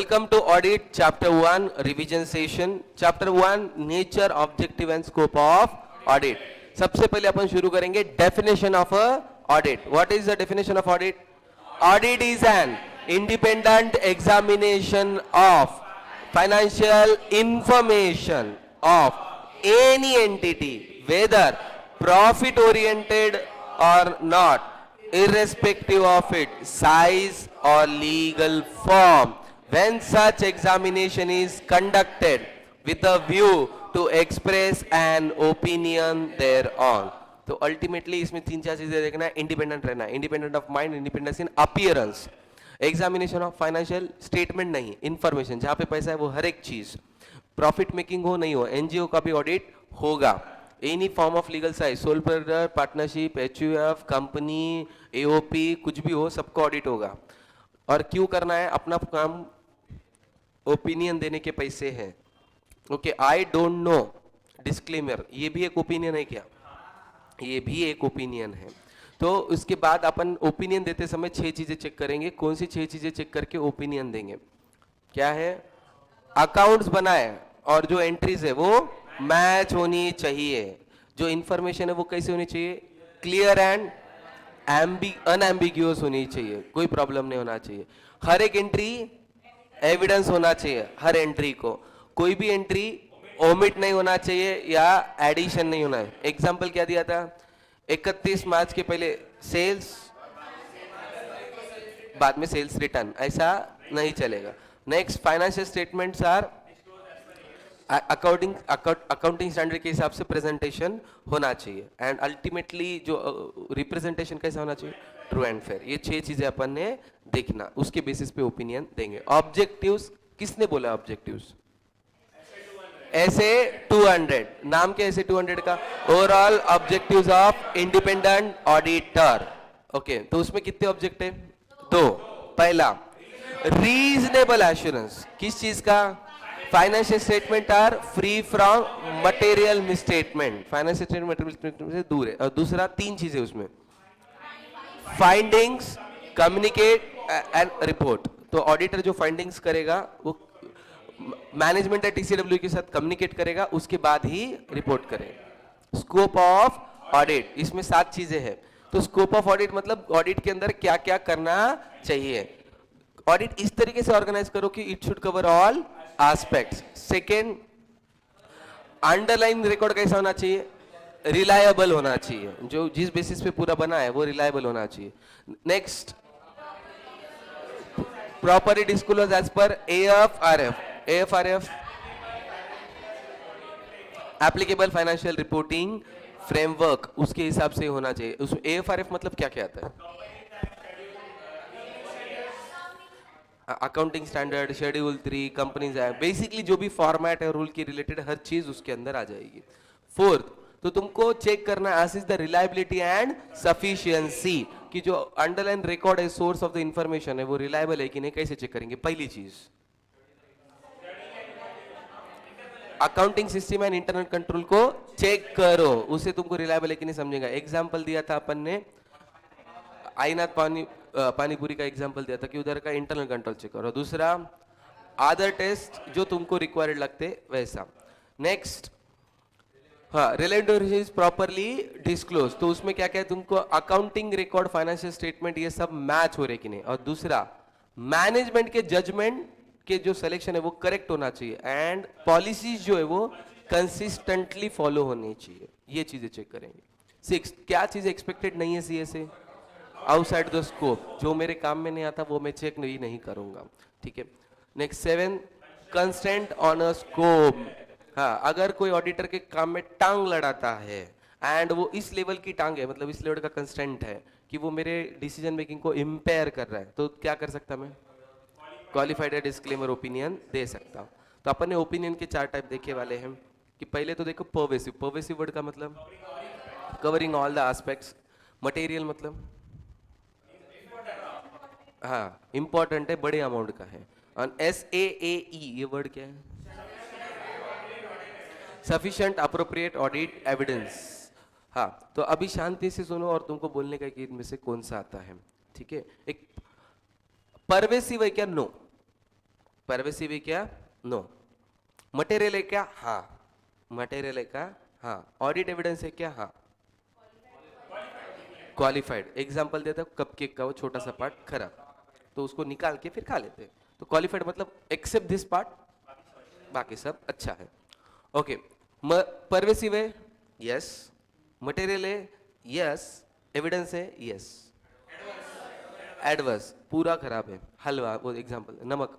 Welcome to Audit Chapter 1 Revision Session. Chapter 1 Nature, Objective and Scope of Audit. सबसे पहले अपन शुरू करेंगे Definition of a Audit. What is the definition of audit? Audit is an independent examination of financial information of any entity, whether profit oriented or not, irrespective of its size or legal form, when such examination is conducted with a view to express an opinion thereon. तो ultimately इसमें तीन चार चीजें देखना है. Independent रहना, independent of mind, independence in appearance. Examination of financial statement नहीं, information जहां पे पैसा है वो हर एक चीज, प्रॉफिट मेकिंग हो नहीं हो, एनजीओ का भी ऑडिट होगा. Any form of legal size, sole proprietor, partnership, HUF, company, AOP, कुछ भी हो, सबको ऑडिट होगा. और क्यों करना है? अपना काम ओपिनियन देने के पैसे हैं. Okay, I don't know, disclaimer, ये भी एक ओपिनियन है क्या? ये भी एक ओपिनियन है. तो उसके बाद अपन ओपिनियन देते समय 6 चीजें चेक करेंगे. कौन सी 6 चीजें चेक करके ओपिनियन देंगे? क्या है? अकाउंट्स बनाए और जो एंट्रीज है वो मैच होनी चाहिए. जो इंफॉर्मेशन है वो कैसे होनी चाहिए? क्लियर एंड अनएम्बिग्यूअस होनी चाहिए, कोई प्रॉब्लम नहीं होना चाहिए. हर एक एंट्री एविडेंस होना चाहिए. हर एंट्री को, कोई भी एंट्री ओमिट नहीं होना चाहिए या एडिशन नहीं होना है. एग्जाम्पल क्या दिया था? 31 मार्च के पहले सेल्स, बाद में सेल्स रिटर्न, ऐसा नहीं चलेगा. Next, financial statements are accounting standard के हिसाब से प्रेजेंटेशन होना चाहिए. एंड अल्टीमेटली जो रिप्रेजेंटेशन कैसा होना चाहिए? True and fair. ये 6 चीजें अपन ने देखना, उसके बेसिस पे ओपिनियन देंगे. ऑब्जेक्टिव्स, किसने बोला ऑब्जेक्टिव्स? ऐसे 200. नाम क्या ऐसे 200 का? Overall objectives of independent auditor. Okay, तो उसमें कितने ऑब्जेक्ट है? 2. पहला, रीजनेबल एश्योरेंस. किस चीज का? Financial statement are free from material misstatement. Financial statement material misstatement से दूर है. और दूसरा, 3 चीजें उसमें, फाइंडिंग्स, कम्युनिकेट एंड रिपोर्ट. तो ऑडिटर जो फाइंडिंग्स करेगा वो मैनेजमेंट या टीसीडब्ल्यू के साथ कम्युनिकेट करेगा, उसके बाद ही रिपोर्ट करेगा. स्कोप ऑफ ऑडिट, इसमें 7 चीजें हैं. तो स्कोप ऑफ ऑडिट मतलब ऑडिट के अंदर क्या क्या करना चाहिए. ऑडिट इस तरीके से ऑर्गेनाइज करो कि it should cover all aspects. Second, underline record कैसा होना चाहिए? रिलायबल होना चाहिए. जो जिस बेसिस पे पूरा बना है वो रिलायबल होना चाहिए. Next, properly disclose as per AFRF. AFRF applicable financial reporting framework, उसके हिसाब से होना चाहिए. उसमें AFRF मतलब क्या क्या आता है? Accounting standard, schedule 3, companies act, basically जो भी फॉर्मेट है रूल की रिलेटेड हर चीज उसके अंदर आ जाएगी. 4th, तो तुमको चेक करना assess the reliability and sufficiency, कि जो अंडरलाइन रिकॉर्ड है, सोर्स ऑफ द इंफॉर्मेशन है, वो रिलायबल है कि नहीं. कैसे चेक करेंगे? पहली चीज, accounting system and internal control को चेक करो, उसे तुमको रिलायबल है कि नहीं समझेगा. एग्जांपल दिया था अपन ने, आईनाथ पानीपुरी का एग्जांपल दिया था कि उधर का इंटरनल कंट्रोल चेक करो. दूसरा, अदर टेस्ट जो तुमको रिक्वायर्ड लगते वैसा. नेक्स्ट, हाँ, रिलेटेड इज प्रॉपरली डिस्क्लोज. तो उसमें क्या क्या है? तुमको अकाउंटिंग रिकॉर्ड, फाइनेंशियल स्टेटमेंट, ये सब मैच हो रहे कि नहीं. और दूसरा, मैनेजमेंट के जजमेंट के जो सिलेक्शन है वो करेक्ट होना चाहिए. एंड पॉलिसीज जो है वो कंसिस्टेंटली फॉलो होनी चाहिए. ये चीजें चेक करेंगे. 6, क्या चीज एक्सपेक्टेड नहीं है सीए से? आउटसाइड द स्कोप, जो मेरे काम में नहीं आता वो मैं चेक नहीं करूंगा. ठीक है. Next, 7, constant on a scope. हाँ, अगर कोई ऑडिटर के काम में टांग लड़ाता है एंड वो इस लेवल की टांग है, मतलब इस लेवल का कंस्टेंट है कि वो मेरे डिसीजन मेकिंग को इम्पेयर कर रहा है, तो क्या कर सकता मैं? क्वालिफाइड डिस्क्लेमर ओपिनियन दे सकता हूं. तो अपन ने ओपिनियन के 4 टाइप देखे वाले हैं. कि पहले तो देखो पर्वेसिव. पर्वेसिव वर्ड का मतलब covering all the aspects. Material मतलब हाँ इंपॉर्टेंट है, बड़े अमाउंट का है. और SAAE ये वर्ड क्या है? Sufficient appropriate audit evidence. हाँ, तो अभी शांति से सुनो और तुमको बोलने का कि इनमें से कौन सा आता है. ठीक है. एक परवेसिव है क्या? नो. परवेसिव है क्या? नो। मटेरियल है क्या? हाँ। मटेरियल है क्या? हाँ। ऑडिट एविडेंस है क्या? हाँ। क्वालिफाइड। एग्जाम्पल देता हूँ, कपकेक का वो छोटा सा पार्ट खराब, तो उसको निकाल के फिर खा लेते हैं। तो क्वालिफाइड मतलब एक्सेप्ट दिस पार्ट, बाकी सब अच्छा है। ओके। परवेसिव है? यस। मटेरियल है? यस। एविडेंस है? यस। एडवर्स पूरा खराब है। हलवा, वो एग्जांपल, नमक,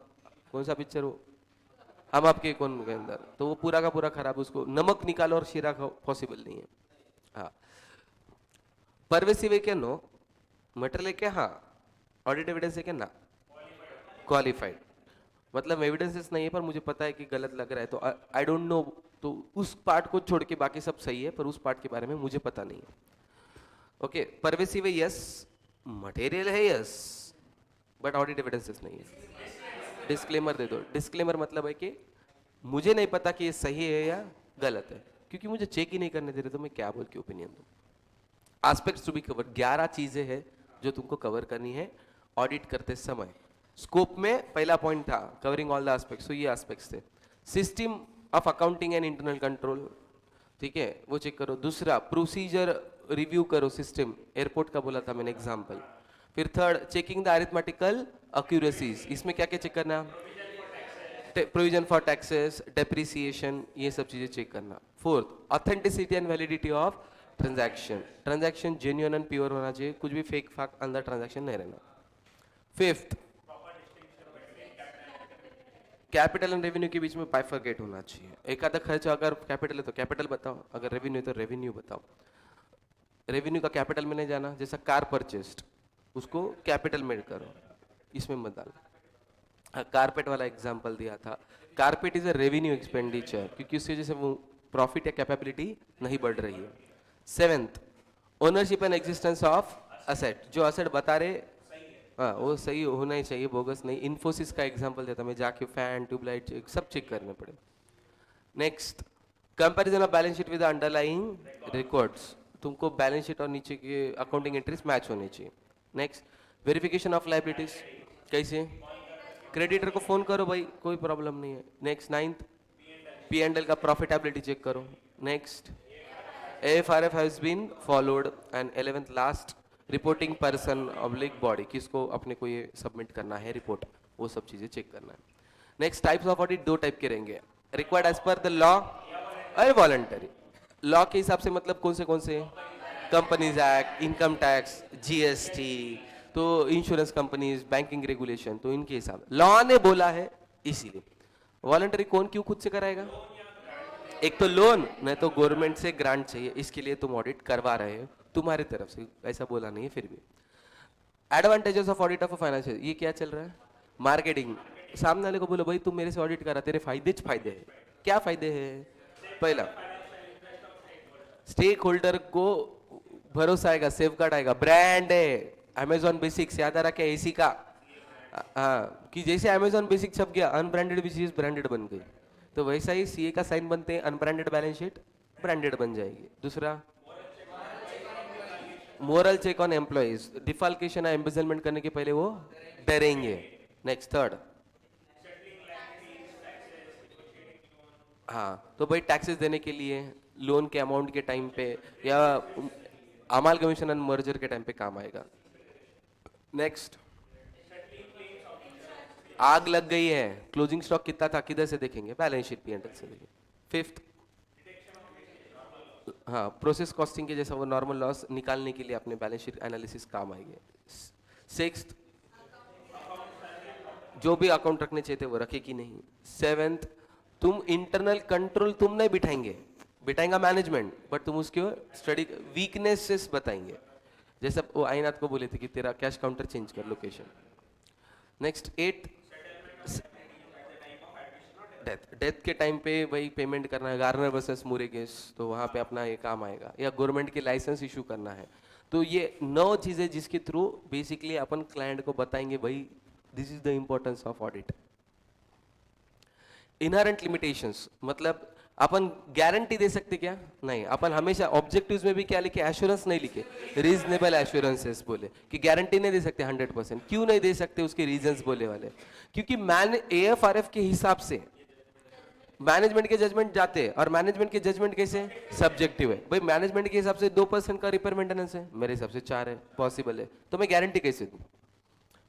कौन सा पिक्चर वो, हम आपके कौन के अंदर, तो वो पूरा का पूरा खराब, उसको नमक निकालो और शीरा खाओ, पॉसिबल नहीं है। हाँ। परवेसिव है क्या? नो। मटेरियल है क्या? हाँ। ऑडिट एविडेंस है क्या? ना। क्वालिफाइड मतलब एविडेंसेस नहीं है पर मुझे पता है कि गलत लग रहा है, तो आई डोंट नो, तो उस पार्ट को छोड़ के बाकी सब सही है, पर उस पार्ट के बारे में मुझे पता नहीं है। ओके। परवेसिव है? यस। मटेरियल है? यस। बट ऑडिट एविडेंसेस नहीं है। डिस्क्लेमर दे दो। डिस्क्लेमर मतलब है कि मुझे नहीं पता कि ये सही है या गलत है, क्योंकि मुझे चेक ही नहीं करने दे रहे, तो मैं क्या बोल के ओपिनियन दूं। एस्पेक्ट्स टू बी कवर, 11 चीजें हैं जो तुमको कवर करनी है ऑडिट करते समय। स्कोप में पहला पॉइंट था कवरिंग ऑल द एस्पेक्ट्स, तो ये एस्पेक्ट्स थे। System of accounting and internal control, ठीक है, वो चेक करो। दूसरा, प्रोसीजर रिव्यू करो सिस्टम, एयरपोर्ट का बोला था मैंने एग्जांपल। फिर third, checking the arithmetical accuracies, इसमें क्या क्या चेक करना? प्रोविजन फॉर टैक्सेस, डेप्रिसिएशन, ये सब चीजें चेक करना। Fourth, authenticity and validity of transaction, transaction genuine and pure होना चाहिए, कुछ भी फेक फाक अंदर ट्रांजैक्शन नहीं रहना। फिफ्थ, कैपिटल एंड रेवेन्यू के बीच में बाइफरकेट होना चाहिए। एक आधा खर्च अगर कैपिटल है तो कैपिटल बताओ, अगर रेवेन्यू है तो रेवेन्यू बताओ। रेवेन्यू का कैपिटल में नहीं जाना, जैसा कार परचेस्ड उसको कैपिटल में करो, इसमें मत डालो। कारपेट वाला एग्जांपल दिया था, carpet is a revenue expenditure, क्योंकि उसकी वजह से वो प्रॉफिट या कैपेबिलिटी नहीं बढ़ रही है। Seventh, ownership and existence of asset, जो असेट बता रहे हाँ वो सही होना ही चाहिए, बोगस नहीं। इन्फोसिस का एग्जांपल देता मैं, जाके फैन ट्यूबलाइट सब चेक करने पड़े। Next, comparison of balance sheet with underlying records, तुमको बैलेंस शीट और नीचे के अकाउंटिंग एंट्रीज मैच होनी चाहिए। नेक्स्ट, वेरिफिकेशन ऑफ लाइबिलिटीज, कैसे? क्रेडिटर को फोन करो भाई, कोई प्रॉब्लम नहीं है। Next, ninth, P and L का प्रॉफिटेबिलिटी चेक करो। Next, AFRF has been followed. And 11th लास्ट, रिपोर्टिंग पर्सन ऑब्लिक बॉडी, किसको अपने को ये सबमिट करना है रिपोर्ट, वो सब चीजें चेक करना है। नेक्स्ट, टाइप्स ऑफ ऑडिट दो टाइप के रहेंगे, required as per the law और वॉलंटरी। लॉ के हिसाब से मतलब कौन से? Companies act, income tax, GST, तो इंश्योरेंस कंपनीज, बैंकिंग रेगुलेशन, तो इनके हिसाब लॉ ने बोला है इसीलिए। वॉलंटरी कौन क्यों खुद से कराएगा? एक तो लोन, नहीं तो गवर्नमेंट से ग्रांट चाहिए, इसके लिए तुम ऑडिट करवा रहे हो तुम्हारी तरफ से, ऐसा बोला नहीं है फिर भी। Advantages of audit of financial, ये क्या चल रहा है? मार्केटिंग, सामने वाले को बोलो भाई तुम मेरे से ऑडिट करा, तेरे फायदे हैं। क्या फायदे हैं? पहला, स्टेक होल्डर को भरोसा आएगा, सेफगार्ड आएगा, ब्रांड है अमेजॉन बेसिक्स, याद आ रहा क्या एसी का? हाँ, कि जैसे अमेजॉन बेसिक छप गया, अनब्रांडेड भी चीज ब्रांडेड बन गई, तो वैसा ही सीए का साइन बनते हैं, अनब्रांडेड बैलेंस शीट ब्रांडेड बन जाएगी। दूसरा, मोरल चेक ऑन एम्प्लॉइज, डिफाल्केशन या एम्बेजलमेंट करने के पहले वो डरेंगे। नेक्स्ट, थर्ड, हाँ तो भाई टैक्सेस देने के लिए लोन के अमाउंट के टाइम पे या अमालगमेशन एंड मर्जर के टाइम पे काम आएगा। नेक्स्ट, आग लग गई है, क्लोजिंग स्टॉक कितना था, किधर से देखेंगे? बैलेंस शीट, P&L से देखेंगे। फिफ्थ, हाँ प्रोसेस कॉस्टिंग के जैसा वो नॉर्मल लॉस निकालने के लिए अपने बैलेंस शीट एनालिसिस काम आएंगे। सिक्स्थ, जो भी अकाउंट रखने चाहिए थे वो रखे कि नहीं। सेवेंथ, तुम इंटरनल कंट्रोल तुम नहीं बिठाएंगा मैनेजमेंट, बट तुम उसके स्टडी वीकनेसेस बताएंगे, जैसे वो आईनाथ को बोले थे कि तेरा कैश काउंटर चेंज कर लोकेशन। नेक्स्ट, एट, डेथ के टाइम पे वही पेमेंट करना है, गार्नर वर्सेस मुरेगेस, तो वहाँ पे अपना ये काम आएगा, या गवर्नमेंट के लाइसेंस इशू करना है। तो ये 9 चीजें जिसके थ्रू बेसिकली अपन क्लाइंट को बताएंगे भाई this is the importance of audit. Inherent limitations मतलब अपन गारंटी दे सकते क्या? नहीं। अपन हमेशा ऑब्जेक्टिव्स में भी क्या लिखे? एश्योरेंस नहीं लिखे, रीजनेबल एश्योरेंसेस बोले कि गारंटी नहीं दे सकते 100%। क्यों नहीं दे सकते? उसके रीजंस बोले वाले, क्योंकि मैन AFRF के हिसाब से मैनेजमेंट के जजमेंट जाते हैं, और मैनेजमेंट के जजमेंट कैसे? सब्जेक्टिव है भाई। मैनेजमेंट के हिसाब से 2% का रिपेयर मेंटेनेंस है, मेरे हिसाब से 4 है, पॉसिबल है, तो मैं गारंटी कैसे दूं?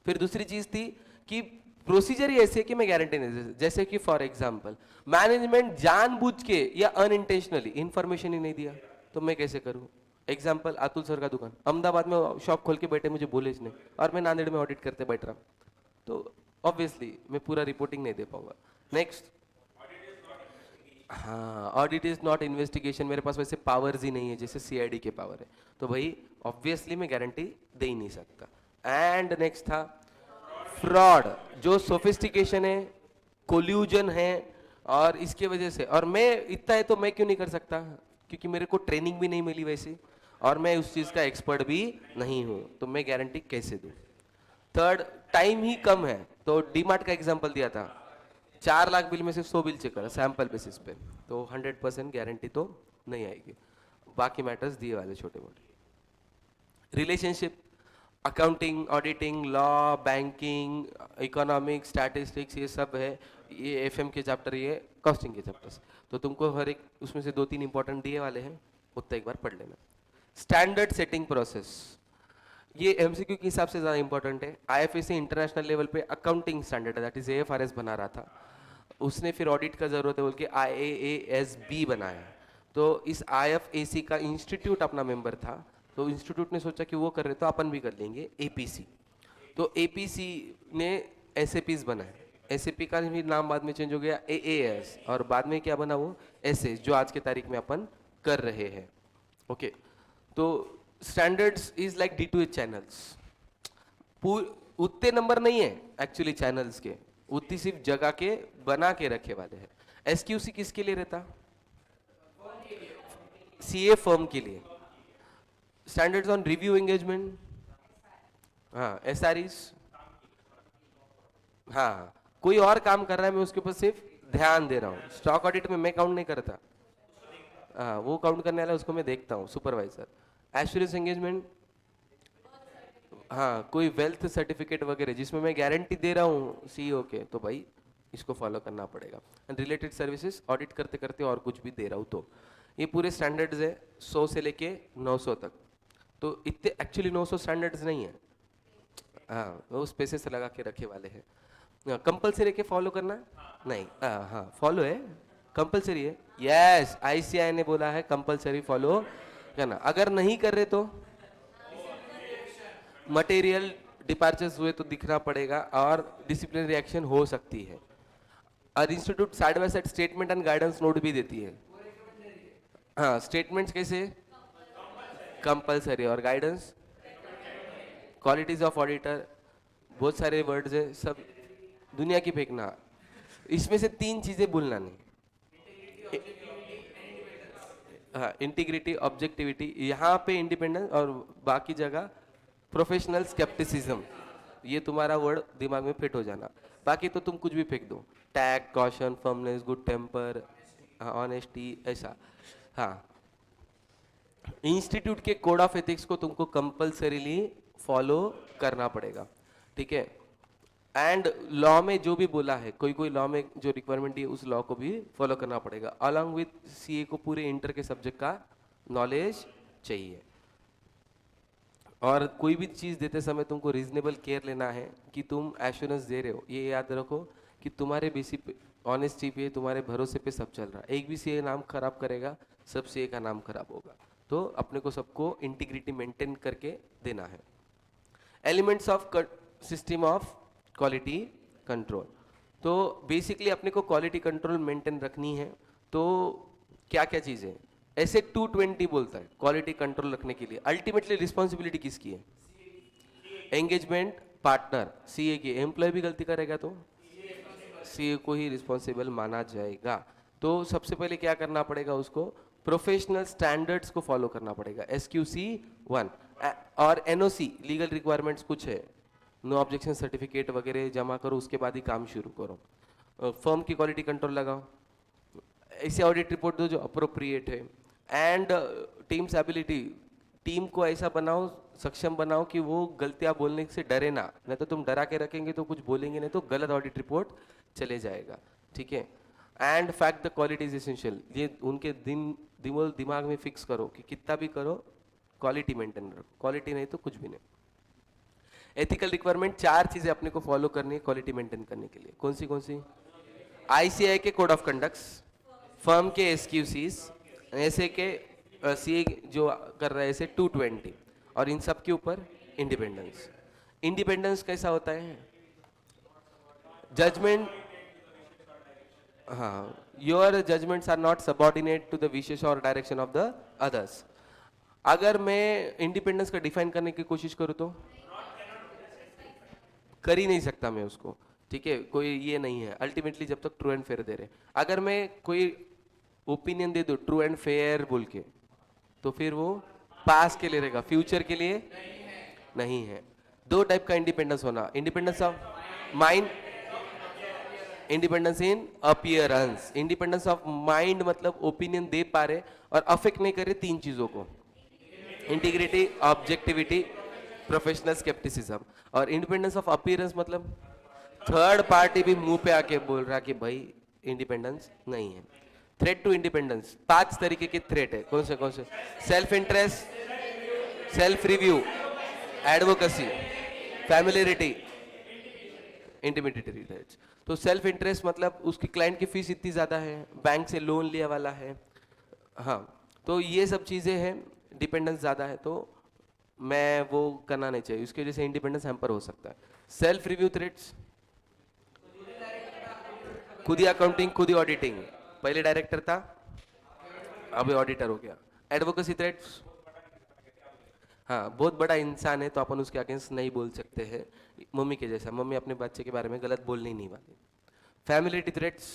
फिर दूसरी चीज थी कि प्रोसीजर ही ऐसी है कि मैं गारंटी नहीं दे सकता। जैसे कि फॉर एग्जांपल मैनेजमेंट जानबूझ के या अनइंटेंशनली इंफॉर्मेशन ही नहीं दिया, तो मैं कैसे करूं? एग्जांपल अतुल सर का दुकान, अहमदाबाद में शॉप खोल के बैठे, मुझे बोले इसने, और मैं नांदेड़ में ऑडिट करते बैठ रहा, तो ऑब्वियसली मैं पूरा रिपोर्टिंग नहीं दे पाऊंगा। नेक्स्ट, हाँ, ऑडिट इज नॉट इन्वेस्टिगेशन, मेरे पास वैसे पावर्स ही नहीं है जैसे CID के पावर है, तो भाई ऑब्वियसली मैं गारंटी दे ही नहीं सकता। एंड नेक्स्ट था फ्रॉड, जो सोफिस्टिकेशन है, कोल्यूजन है, और इसके वजह से, और मैं इतना है तो मैं क्यों नहीं कर सकता? क्योंकि मेरे को ट्रेनिंग भी नहीं मिली वैसे, और मैं उस चीज का एक्सपर्ट भी नहीं हूं, तो मैं गारंटी कैसे दूं? थर्ड, टाइम ही कम है, तो डीमार्ट का एग्जांपल दिया था, 4 लाख बिल में से 100 बिल चेक करा सैंपल बेसिस पे, तो 100% गारंटी तो नहीं आएगी। बाकी मैटर्स दिए वाले छोटे मोटे। Relationship, accounting, auditing, law, banking, economics, statistics, ये सब है, ये FM के चैप्टर, ये कॉस्टिंग के चैप्टर्स, तो तुमको हर एक उसमें से 2-3 इंपॉर्टेंट दिए वाले हैं, उतना एक बार पढ़ लेना। स्टैंडर्ड सेटिंग प्रोसेस, ये MCQ के हिसाब से ज़्यादा इंपॉर्टेंट है। IFSC इंटरनेशनल लेवल पे अकाउंटिंग स्टैंडर्ड है, दैट इज AFRS बना रहा था, उसने फिर ऑडिट का जरूरत है बोल के IAASB बनाया, तो इस IFAC का इंस्टीट्यूट अपना मेंबर था, तो इंस्टीट्यूट ने सोचा कि वो कर रहे तो अपन भी कर लेंगे APC, तो APC ने SAPs बनाए, SAP का भी नाम बाद में चेंज हो गया AAS, और बाद में क्या बना वो SS, जो आज के तारीख में अपन कर रहे हैं। ओके, तो standards is like D2H channels, उतने नंबर नहीं है एक्चुअली चैनल्स के, उतनी सिर्फ जगह के बना के रखे वाले हैं। SQC किसके लिए रहता? CA फर्म के लिए। स्टैंडर्ड्स ऑन रिव्यू एंगेजमेंट, हाँ, SREs, हाँ, कोई और काम कर रहा है, मैं उसके ऊपर सिर्फ ध्यान दे रहा हूँ। स्टॉक ऑडिट में मैं काउंट नहीं करता, हाँ, वो काउंट करने वाला उसको मैं देखता हूँ, सुपरवाइजर। एश्योरेंस एंगेजमेंट, हाँ, कोई वेल्थ सर्टिफिकेट वगैरह जिसमें मैं गारंटी दे रहा हूँ CEO के, तो भाई इसको फॉलो करना पड़ेगा। एंड रिलेटेड सर्विसेज, ऑडिट करते करते और कुछ भी दे रहा हूँ, तो ये पूरे स्टैंडर्ड्स है 100 से लेके 900 तक, तो इतने एक्चुअली 900 स्टैंडर्ड्स नहीं है, हाँ, वो स्पेसेस लगा के रखे वाले हैं। कंपलसरी के फॉलो करना नहीं, हाँ, फॉलो है, कंपलसरी है, यस, ICAI ने बोला है कंपलसरी फॉलो करना। अगर नहीं कर रहे तो मटेरियल डिपार्चर्स हुए तो दिखना पड़ेगा, और डिसिप्लिनरी एक्शन हो सकती है। और institute side by side statement and guidance note भी देती है, हाँ, स्टेटमेंट्स कैसे? कंपलसरी, और गाइडेंस क्वालिटीज ऑफ ऑडिटर, बहुत सारे वर्ड्स है, सब दुनिया की फेंकना, इसमें से 3 चीजें भूलना नहीं, हाँ, इंटीग्रिटी, ऑब्जेक्टिविटी, यहाँ पे इंडिपेंडेंस, और बाकी जगह प्रोफेशनल स्केप्टिसिज्म, ये तुम्हारा वर्ड दिमाग में फिट हो जाना, बाकी तो तुम कुछ भी फेंक दो, tag, caution, firmness, good temper, honesty, ऐसा। हाँ, इंस्टीट्यूट के कोड ऑफ एथिक्स को तुमको कंपलसरीली फॉलो करना पड़ेगा, ठीक है। एंड लॉ में जो भी बोला है, कोई कोई लॉ में जो रिक्वायरमेंट है उस लॉ को भी फॉलो करना पड़ेगा। अलॉन्ग विथ CA को पूरे इंटर के सब्जेक्ट का नॉलेज चाहिए, और कोई भी चीज़ देते समय तुमको रीजनेबल केयर लेना है कि तुम एश्योरेंस दे रहे हो, ये याद रखो कि तुम्हारे बेसिस पे, ऑनेस्टी पे, तुम्हारे भरोसे पे सब चल रहा है। एक भी CA नाम खराब करेगा, सब CA का नाम खराब होगा, तो अपने को सबको इंटीग्रिटी मेंटेन करके देना है। Elements of system of quality control, तो बेसिकली अपने को क्वालिटी कंट्रोल मेंटेन रखनी है, तो क्या क्या चीज़ें? ऐसे 220 बोलता है क्वालिटी कंट्रोल रखने के लिए। अल्टीमेटली रिस्पॉन्सिबिलिटी किसकी है? एंगेजमेंट पार्टनर CA की। एम्प्लॉय भी गलती करेगा तो CA को ही रिस्पॉन्सिबल माना जाएगा। तो सबसे पहले क्या करना पड़ेगा उसको? प्रोफेशनल स्टैंडर्ड्स को फॉलो करना पड़ेगा, SQC 1, और NOC लीगल रिक्वायरमेंट्स कुछ है, नो ऑब्जेक्शन सर्टिफिकेट वगैरह जमा करो, उसके बाद ही काम शुरू करो। फर्म की क्वालिटी कंट्रोल लगाओ, ऐसे ऑडिट रिपोर्ट दो जो अप्रोप्रिएट है। एंड टीम्स एबिलिटी, टीम को ऐसा बनाओ, सक्षम बनाओ कि वो गलतियां बोलने से डरे ना, नहीं तो तुम डरा के रखेंगे तो कुछ बोलेंगे नहीं तो गलत ऑडिट रिपोर्ट चले जाएगा, ठीक है। And fact the quality is essential, ये उनके दिमाग में फिक्स करो कि कितना भी करो क्वालिटी मेंटेन रखो, क्वालिटी नहीं तो कुछ भी नहीं। एथिकल रिक्वायरमेंट, 4 चीजें अपने को फॉलो करनी है क्वालिटी मेंटेन करने के लिए। कौन सी? आईसीआई के कोड ऑफ कंडक्ट्स, फर्म के एसक्यूसीज, ऐसे के सी जो कर रहे हैं ऐसे 220, और इन सब के ऊपर इंडिपेंडेंस। इंडिपेंडेंस कैसा होता है? जजमेंट, हाँ, your judgements are not subordinate to the विशेष और डायरेक्शन ऑफ द अदर्स। अगर मैं इंडिपेंडेंस का डिफाइन करने की कोशिश करूँ तो कर ही नहीं सकता मैं उसको, ठीक है, कोई ये नहीं है अल्टीमेटली जब तक ट्रू एंड फेयर दे रहे। अगर मैं कोई ओपिनियन दे दो ट्रू एंड फेयर बोल के, तो फिर वो पास के लिए रहेगा, फ्यूचर के लिए नहीं है। 2 टाइप का इंडिपेंडेंस होना, independence of mind, independence in appearance. Independence of mind मतलब ओपिनियन दे पा रहे और अफेक्ट नहीं कर रहे 3 चीजों को, इंटीग्रिटी, ऑब्जेक्टिविटी, प्रोफेशनल स्केप्टिसिज्म। और इंडिपेंडेंस ऑफ अपीयरेंस मतलब थर्ड पार्टी भी मुंह पे आके बोल रहा कि भाई इंडिपेंडेंस नहीं है। थ्रेट टू इंडिपेंडेंस, 5 तरीके के थ्रेट है। कौन से? Self interest, self review, advocacy, familiarity, intimidation threats. तो सेल्फ इंटरेस्ट मतलब उसकी क्लाइंट की फीस इतनी ज्यादा है, बैंक से लोन लिया वाला है, हाँ, तो ये सब चीजें हैं, डिपेंडेंस ज्यादा है तो मैं वो करना नहीं चाहिए, उसकी वजह से इंडिपेंडेंस हैम्पर हो सकता है। सेल्फ रिव्यू थ्रेट्स, खुद ही अकाउंटिंग, खुद ही ऑडिटिंग, पहले डायरेक्टर था अभी ऑडिटर हो गया। एडवोकेसी थ्रेट्स, हाँ, बहुत बड़ा इंसान है तो अपन उसके अगेंस्ट नहीं बोल सकते हैं, मम्मी के जैसा, मम्मी अपने बच्चे के बारे में गलत बोलने ही नहीं वाली। फैमिलिटी थ्रेट्स,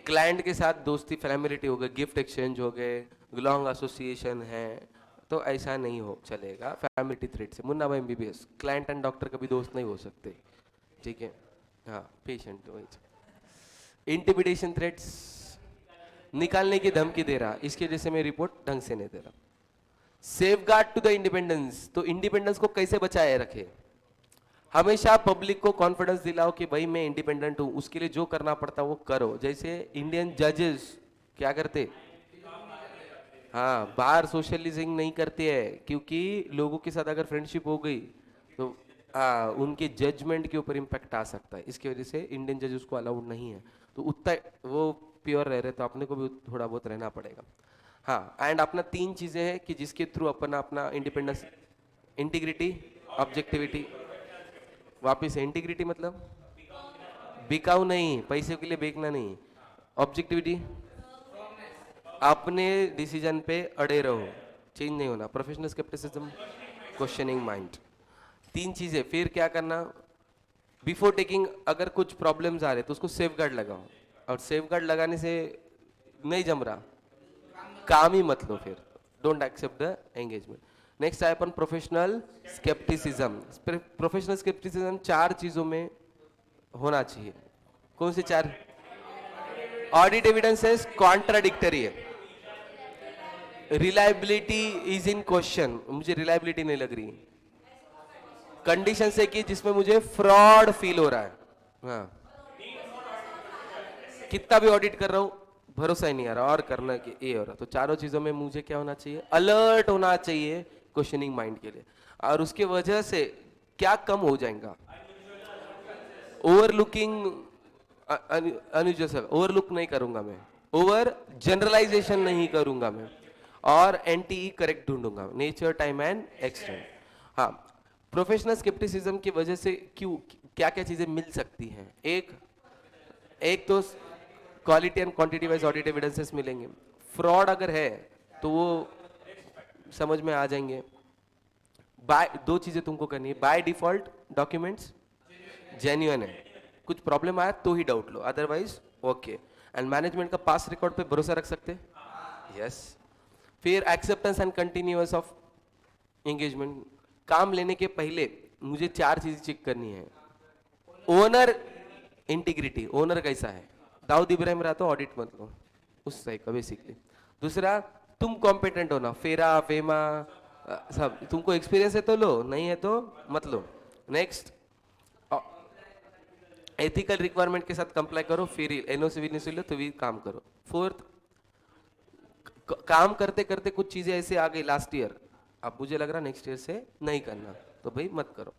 क्लाइंट के साथ दोस्ती, फैमिलिटी हो गए, गिफ्ट एक्सचेंज हो गए, लॉन्ग एसोसिएशन है, तो ऐसा नहीं हो चलेगा फैमिलिटी थ्रेट से। मुन्ना भाई एमबीबीएस, क्लाइंट एंड डॉक्टर कभी दोस्त नहीं हो सकते, ठीक है, हाँ, पेशेंट वही। इंटिमिडेशन थ्रेट्स, निकालने की धमकी दे रहा, इसकी वजह से मैं रिपोर्ट ढंग से नहीं दे रहा। सेफगार्ड टू द इंडिपेंडेंस, तो इंडिपेंडेंस को कैसे बचाए रखे? हमेशा पब्लिक को कॉन्फिडेंस दिलाओ कि भाई मैं इंडिपेंडेंट हूं, उसके लिए जो करना पड़ता वो करो। जैसे इंडियन जजेस क्या करते, हाँ, बाहर सोशलिजिंग नहीं करते हैं, क्योंकि लोगों के साथ अगर फ्रेंडशिप हो गई तो उनके जजमेंट के ऊपर इम्पैक्ट आ सकता है, इसकी वजह से इंडियन जजेस को अलाउड नहीं है। तो उतना वो प्योर रह रहे, तो अपने को भी थोड़ा बहुत रहना पड़ेगा। हाँ, एंड अपना 3 चीजें हैं कि जिसके थ्रू अपन अपना इंडिपेंडेंस, इंटीग्रिटी, ऑब्जेक्टिविटी, वापिस इंटीग्रिटी मतलब बिकाऊ नहीं, पैसे के लिए बेचना नहीं, ऑब्जेक्टिविटी अपने डिसीजन पे अड़े रहो, चेंज नहीं होना, प्रोफेशनल स्केप्टिसिज्म, क्वेश्चनिंग माइंड, 3 चीजें। फिर क्या करना, बिफोर टेकिंग अगर कुछ प्रॉब्लम्स आ रहे तो उसको सेफगार्ड लगाओ, और सेफगार्ड लगाने से नहीं जम रहा, काम ही मत लो, फिर don't accept the engagement. Next है अपन प्रोफेशनल स्केप्टिसिज्म। प्रोफेशनल स्केप्टिसिज्म 4 चीजों में होना चाहिए। कौन सी 4? ऑडिट एविडेंसेस कॉन्ट्राडिक्टरी है, रिलायबिलिटी इज इन क्वेश्चन, मुझे रिलायबिलिटी नहीं लग रही, कंडीशन से कि जिसमें मुझे फ्रॉड फील हो रहा है, हाँ, कितना भी ऑडिट कर रहा हूं भरोसा ही नहीं आ रहा, और करना कि ये हो रहा। तो चारों चीजों में मुझे क्या होना चाहिए, अलर्ट होना चाहिए क्वेश्चनिंग माइंड के लिए। और उसके वजह से क्या कम हो जाएगा, ओवरलुकिंग, ओवरलुक नहीं करूंगा मैं, ओवर जनरलाइजेशन नहीं करूंगा मैं, और एंटी करेक्ट ढूंढूंगा, नेचर, टाइम एंड एक्सटेंट। हाँ, प्रोफेशनल स्केप्टिसिज्म की वजह से क्यों, क्या क्या चीजें मिल सकती हैं? एक तो quality and quantity wise audit evidences मिलेंगे। फ्रॉड अगर है तो वो समझ में आ जाएंगे। बाय 2 चीजें तुमको करनी है, बाय डिफॉल्ट डॉक्यूमेंट्स जेन्युइन है, कुछ प्रॉब्लम आया तो ही डाउट लो, अदरवाइज ओके। एंड मैनेजमेंट का पास रिकॉर्ड पे भरोसा रख सकते, यस। फिर acceptance and continuous of engagement, काम लेने के पहले मुझे 4 चीजें चेक करनी है। ओनर इंटीग्रिटी, ओनर कैसा है, दाऊद इब्राहिम रहा तो ऑडिट मत लो, उस टाइप का बेसिकली। दूसरा, तुम कॉम्पिटेंट हो ना, फेरा फेमा सब, तुमको एक्सपीरियंस है तो लो, नहीं है तो मत लो। नेक्स्ट, एथिकल रिक्वायरमेंट के साथ कंप्लाई करो, फिर एनओसी वीनोसी लो तो भी काम करो। फोर्थ, काम करते करते कुछ चीजें ऐसे आ गई लास्ट ईयर, अब मुझे लग रहा नेक्स्ट ईयर से नहीं करना, तो भाई मत करो।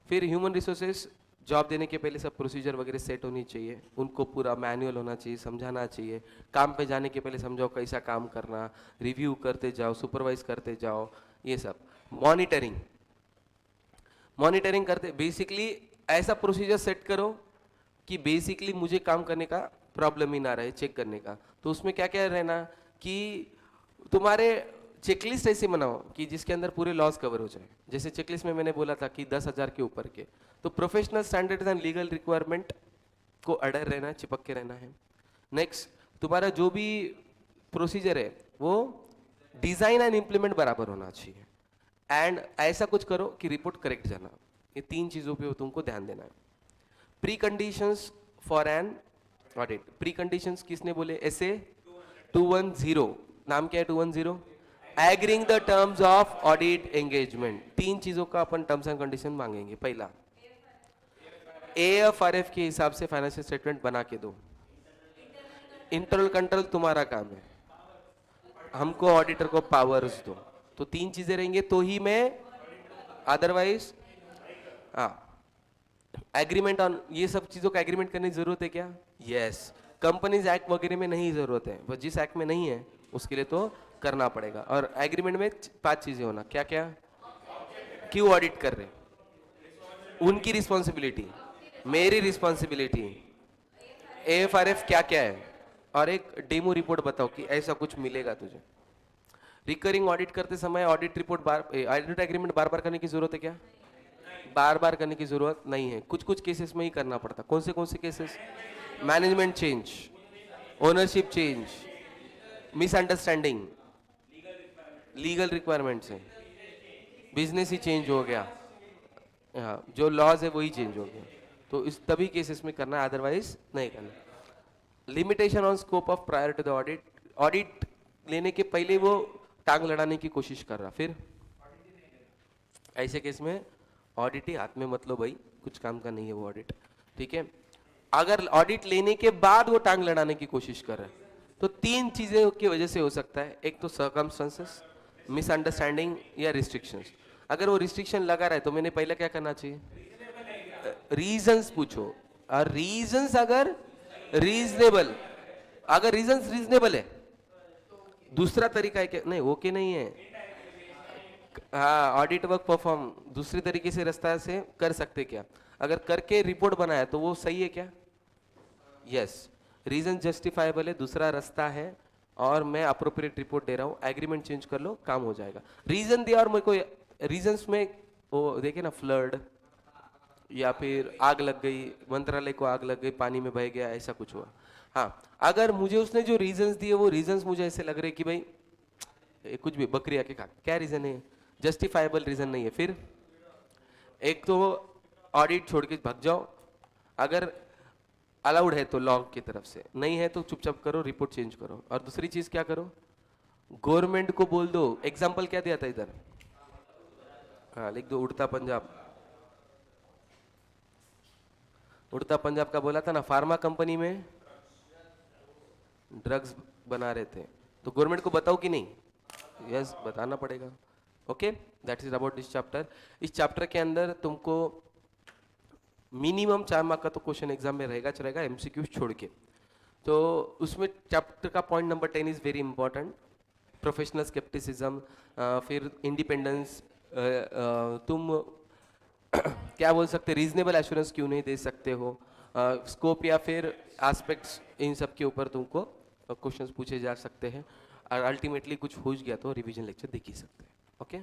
फिर ह्यूमन रिसोर्सेज, जॉब देने के पहले सब प्रोसीजर वगैरह सेट होनी चाहिए, उनको पूरा मैनुअल होना चाहिए, समझाना चाहिए। काम पे जाने के पहले समझाओ कैसा काम करना, रिव्यू करते जाओ, सुपरवाइज करते जाओ, ये सब। मॉनिटरिंग, मॉनिटरिंग करते बेसिकली ऐसा प्रोसीजर सेट करो कि बेसिकली मुझे काम करने का प्रॉब्लम ही ना रहे, चेक करने का। तो उसमें क्या क्या रहना कि तुम्हारे चेकलिस्ट ऐसे बनाओ कि जिसके अंदर पूरे लॉस कवर हो जाए। जैसे चेकलिस्ट में मैंने बोला था कि 10,000 के ऊपर के, तो professional standards and legal requirement को अडर रहना है, चिपक के रहना है। नेक्स्ट, तुम्हारा जो भी प्रोसीजर है वो डिजाइन एंड इम्प्लीमेंट बराबर होना चाहिए। एंड ऐसा कुछ करो कि रिपोर्ट करेक्ट जाना। ये 3 चीजों पे तुमको ध्यान देना है। Pre conditions for an audit, pre conditions किसने बोले? ऐसे 210, नाम क्या है 210? Agreeing the terms of audit engagement. 3 चीजों का अपन टर्म्स एंड कंडीशन मांगेंगे। पहला, AFRF के हिसाब से फाइनेंशियल स्टेटमेंट बना के दो। इंटरनल कंट्रोल तुम्हारा काम है, हमको ऑडिटर को पावर्स दो। तो 3 चीजें रहेंगे तो ही मैं, अदरवाइज हाँ। एग्रीमेंट ऑन, ये सब चीजों का एग्रीमेंट करने की जरूरत है क्या? यस। कंपनीज एक्ट वगैरह में नहीं जरूरत है, बस जिस एक्ट में नहीं है उसके लिए तो करना पड़ेगा। और एग्रीमेंट में 5 चीजें होना, क्या क्या? क्यों ऑडिट कर रहे, उनकी रिस्पॉन्सिबिलिटी, मेरी रिस्पॉन्सिबिलिटी, AFRF क्या क्या है, और एक डेमो रिपोर्ट बताओ कि ऐसा कुछ मिलेगा तुझे। रिकरिंग ऑडिट करते समय ऑडिट रिपोर्ट ऑडिट एग्रीमेंट बार बार करने की जरूरत है क्या? बार बार करने की जरूरत नहीं है, कुछ कुछ केसेस में ही करना पड़ता। कौन से cases? Management change, ownership change, misunderstanding, legal requirement से, बिजनेस ही चेंज हो गया, हाँ, जो लॉज है वही चेंज हो गया, तो इस तभी केसेस में करना है, अदरवाइज नहीं करना। Limitation on scope of prior to the audit, audit लेने के पहले वो टांग लड़ाने की कोशिश कर रहा, फिर ऐसे केस में ऑडिट ही हाथ में मत लो भाई, कुछ काम का नहीं है वो ऑडिट, ठीक है। अगर ऑडिट लेने के बाद वो टांग लड़ाने की कोशिश कर रहा है तो 3 चीजें की वजह से हो सकता है। एक तो सर्कमस्टेंसेस, मिसअंडरस्टैंडिंग या रिस्ट्रिक्शंस। अगर वो रिस्ट्रिक्शन लगा रहा है तो मैंने पहले क्या करना चाहिए? रीजंस पूछो, और रीजंस अगर रीजनेबल, अगर रीजंस रीजनेबल है, दूसरा तरीका है क्या? नहीं, वो के नहीं है, हाँ, ऑडिट वर्क परफॉर्म दूसरी तरीके से रास्ता से कर सकते क्या? अगर करके रिपोर्ट बनाया तो वो सही है क्या? यस। रीजन जस्टिफाइबल है, दूसरा रास्ता है, और मैं अप्रोप्रिएट रिपोर्ट दे रहा हूँ, एग्रीमेंट चेंज कर लो, काम हो जाएगा। रीजन दिया और मेरे को रीजंस में वो देखे ना, फ्लड या फिर आग लग गई, मंत्रालय को आग लग गई, पानी में बह गया, ऐसा कुछ हुआ। हाँ, अगर मुझे उसने जो रीजंस दिए वो रीजंस मुझे ऐसे लग रहे कि भाई कुछ भी बकरी आके खा, क्या रीजन है? जस्टिफाइबल रीजन नहीं है, फिर एक तो ऑडिट छोड़ के भाग जाओ, अगर अलाउड है तो लॉ की तरफ से, नहीं है तो चुपचाप करो, रिपोर्ट चेंज करो। और दूसरी चीज क्या करो? गवर्नमेंट को बोल दो। एग्जाम्पल क्या दिया था इधर? हाँ, लिख दो, उड़ता पंजाब। उड़ता पंजाब का बोला था ना, फार्मा कंपनी में ड्रग्स बना रहे थे, तो गवर्नमेंट को बताओ कि नहीं? यस, बताना पड़ेगा। Okay, that is about this chapter. इस चैप्टर के अंदर तुमको मिनिमम 4 मार्क का तो क्वेश्चन एग्जाम में रहेगा एमसीक्यूज छोड़ के। तो उसमें चैप्टर का point number 10 is very important, professional scepticism, फिर इंडिपेंडेंस, तुम क्या बोल सकते, रीजनेबल एश्योरेंस क्यों नहीं दे सकते हो, स्कोप या फिर एस्पेक्ट्स, इन सब के ऊपर तुमको क्वेश्चंस पूछे जा सकते हैं। और अल्टीमेटली कुछ हो गया तो रिवीजन लेक्चर देख ही सकते हैं। ओके।